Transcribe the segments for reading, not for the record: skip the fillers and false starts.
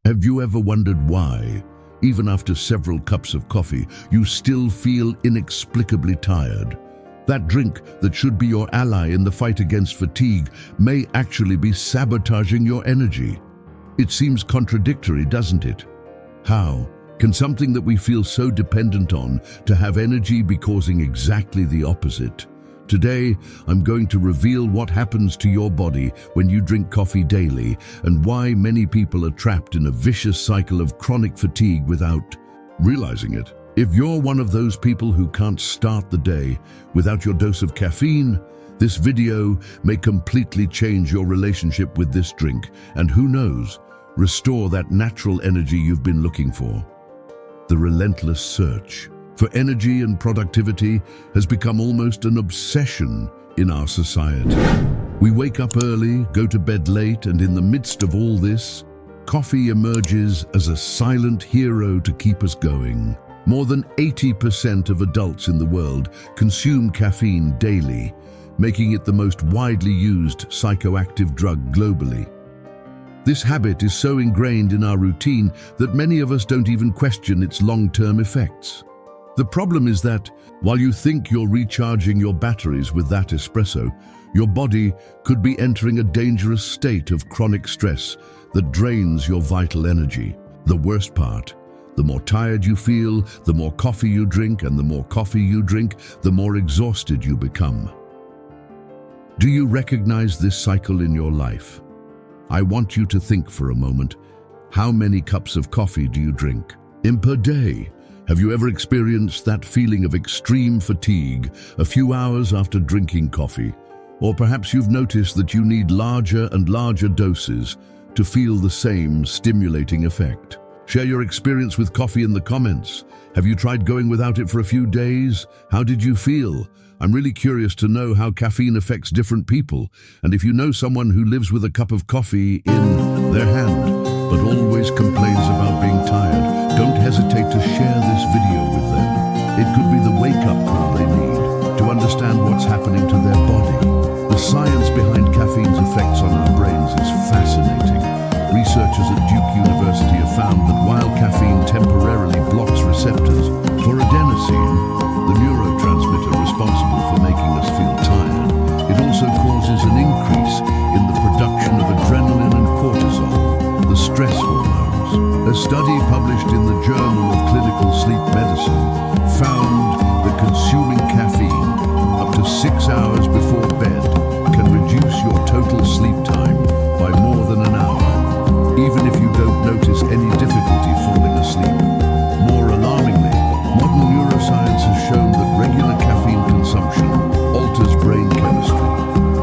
Have you ever wondered why, even after several cups of coffee, you still feel inexplicably tired? That drink that should be your ally in the fight against fatigue may actually be sabotaging your energy. It seems contradictory, doesn't it? How can something that we feel so dependent on to have energy be causing exactly the opposite? Today, I'm going to reveal what happens to your body when you drink coffee daily and why many people are trapped in a vicious cycle of chronic fatigue without realizing it. If you're one of those people who can't start the day without your dose of caffeine, this video may completely change your relationship with this drink and, who knows, restore that natural energy you've been looking for. The relentless search for energy and productivity has become almost an obsession in our society. We wake up early, go to bed late, and in the midst of all this, coffee emerges as a silent hero to keep us going. More than 80% of adults in the world consume caffeine daily, making it the most widely used psychoactive drug globally. This habit is so ingrained in our routine that many of us don't even question its long-term effects. The problem is that, while you think you're recharging your batteries with that espresso, your body could be entering a dangerous state of chronic stress that drains your vital energy. The worst part: the more tired you feel, the more coffee you drink, and the more coffee you drink, the more exhausted you become. Do you recognize this cycle in your life? I want you to think for a moment. How many cups of coffee do you drink per day? Have you ever experienced that feeling of extreme fatigue a few hours after drinking coffee? Or perhaps you've noticed that you need larger and larger doses to feel the same stimulating effect. Share your experience with coffee in the comments. Have you tried going without it for a few days? How did you feel? I'm really curious to know how caffeine affects different people, and if you know someone who lives with a cup of coffee in their hand, but always complains about being tired, don't hesitate to share this video with them. It could be the wake-up call they need to understand what's happening to their body. The science behind caffeine's effects on our brains is fascinating. Researchers at Duke University have found that while caffeine temporarily blocks receptors for adenosine, the neurotransmitter responsible for making us feel tired, it also causes an increase in the production of adrenaline and cortisol, the stress hormones. A study published in the Journal of Clinical Sleep Medicine found that consuming caffeine up to 6 hours before bed can reduce your total sleep time by more than an hour, even if you don't notice any difficulty falling asleep. More alarmingly, modern neuroscience has shown that regular caffeine consumption alters brain chemistry,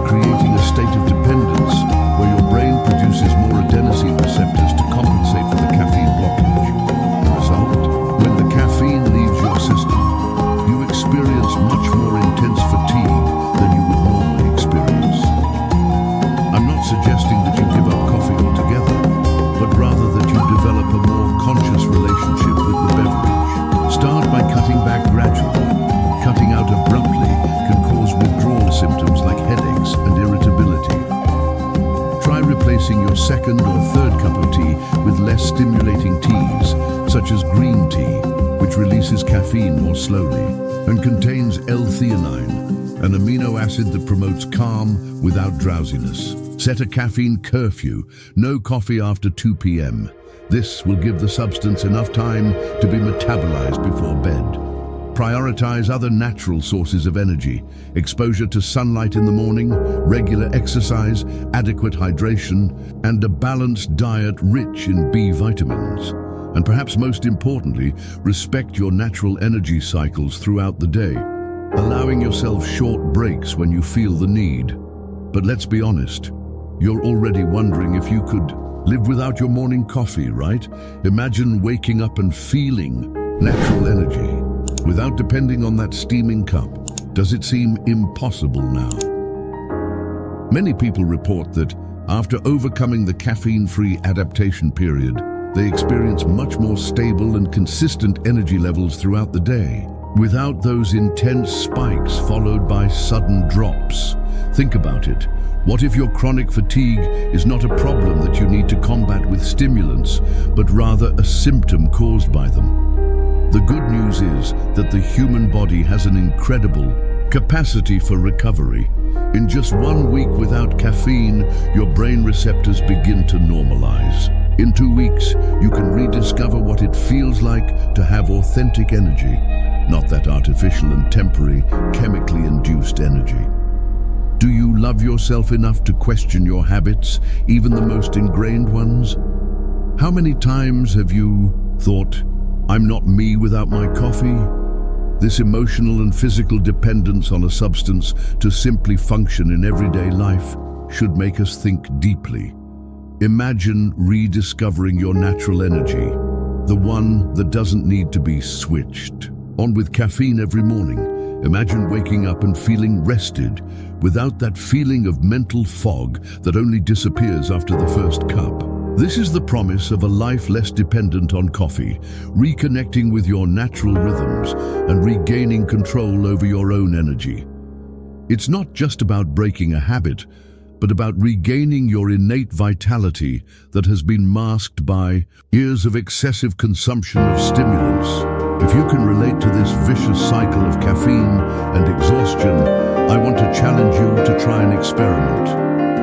creating a state of dependence where your brain produces more adenosine receptors to compensate for the caffeine blockage. The result? When the caffeine leaves your system, you experience much more intense fatigue than you would normally experience. I'm not suggesting that you give up coffee altogether, but rather that you develop a more conscious relationship with the beverage. Start by cutting back gradually. Cutting out abruptly can cause withdrawal symptoms like headaches and irritability. Try replacing your second or third cup of tea with less stimulating teas, such as green tea, which releases caffeine more slowly and contains L-theanine, an amino acid that promotes calm without drowsiness. Set a caffeine curfew, no coffee after 2 p.m. This will give the substance enough time to be metabolized before bed. Prioritize other natural sources of energy: exposure to sunlight in the morning, regular exercise, adequate hydration, and a balanced diet rich in B vitamins. And perhaps most importantly, respect your natural energy cycles throughout the day, allowing yourself short breaks when you feel the need. But let's be honest, you're already wondering if you could live without your morning coffee, right? Imagine waking up and feeling natural energy without depending on that steaming cup. Does it seem impossible now? Many people report that after overcoming the caffeine-free adaptation period, they experience much more stable and consistent energy levels throughout the day. without those intense spikes followed by sudden drops. Think about it. What if your chronic fatigue is not a problem that you need to combat with stimulants, but rather a symptom caused by them? The good news is that the human body has an incredible capacity for recovery. In just 1 week without caffeine, your brain receptors begin to normalize. In 2 weeks, you can rediscover what it feels like to have authentic energy, not that artificial and temporary, chemically induced energy. Do you love yourself enough to question your habits, even the most ingrained ones? How many times have you thought, "I'm not me without my coffee"? This emotional and physical dependence on a substance to simply function in everyday life should make us think deeply. Imagine rediscovering your natural energy, the one that doesn't need to be switched on with caffeine every morning. Imagine waking up and feeling rested, without that feeling of mental fog that only disappears after the first cup. This is the promise of a life less dependent on coffee, reconnecting with your natural rhythms and regaining control over your own energy. It's not just about breaking a habit, but about regaining your innate vitality that has been masked by years of excessive consumption of stimulants. If you can relate to this vicious cycle of caffeine and exhaustion, I want to challenge you to try an experiment.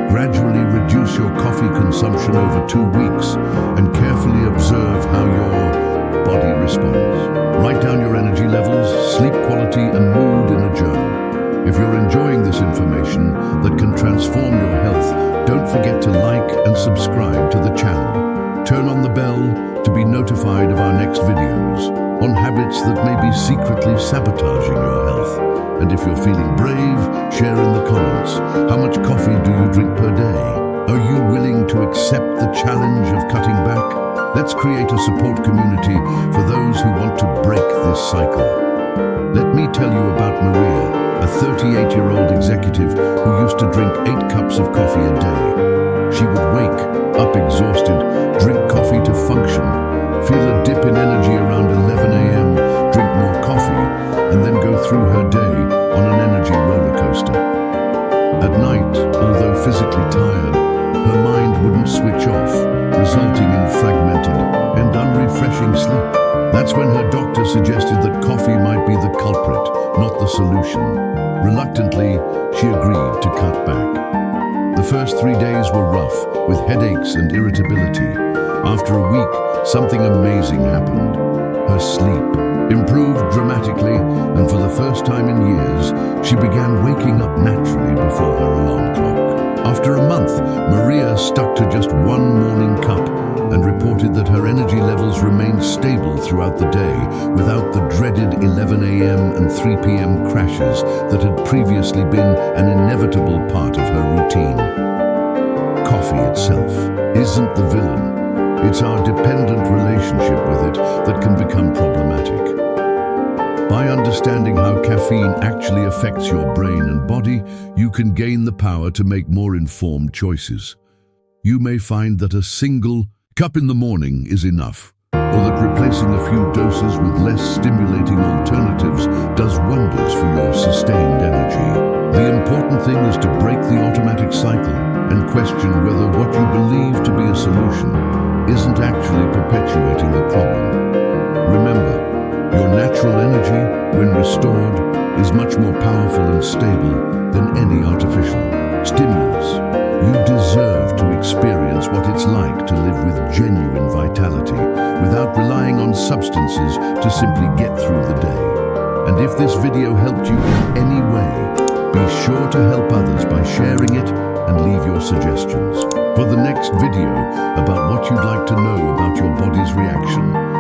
Gradually reduce your coffee consumption over 2 weeks and carefully observe how your body responds. Write down your energy levels, sleep quality, and mood in a journal. If you're enjoying this information that can transform your health, don't forget to like and subscribe to the channel. Turn on the bell to be notified of our next videos on habits that may be secretly sabotaging your health. And if you're feeling brave, share in the comments. How much coffee do you drink per day? Are you willing to accept the challenge of cutting back? Let's create a support community for those who want to break this cycle. Let me tell you about Maria, a 38-year-old executive who used to drink 8 cups of coffee a day. She would wake up exhausted, drink coffee to function, feel a dip in energy around 11 a.m., drink more coffee, and then go through her day on an energy roller coaster. At night, although physically tired, her mind wouldn't switch off, resulting in fragmented and unrefreshing sleep. That's when her doctor suggested that coffee might be the culprit, not the solution. Reluctantly, she agreed to cut back. The first 3 days were rough, with headaches and irritability. After a week, something amazing happened. Her sleep improved dramatically, and for the first time in years, she began waking up naturally before her alarm clock. After a month, Maria stuck to just 1 morning cup and reported that her energy levels remained stable throughout the day, without the dreaded 11 a.m. and 3 p.m. crashes that had previously been an inevitable part of her routine. Coffee itself isn't the villain. It's our dependent relationship with it that can become problematic. By understanding how caffeine actually affects your brain and body, you can gain the power to make more informed choices. You may find that a single cup in the morning is enough, or that replacing a few doses with less stimulating alternatives does wonders for your sustained energy. The important thing is to break the automatic cycle and question whether what you believe to be a solution isn't actually perpetuating the problem. Remember, your natural energy, when restored, is much more powerful and stable than any artificial stimulus. You deserve to experience what it's like to live with genuine vitality without relying on substances to simply get through the day. And if this video helped you in any way, be sure to help others by sharing it and leave your suggestions for the next video about what you'd like to know about your body's reaction.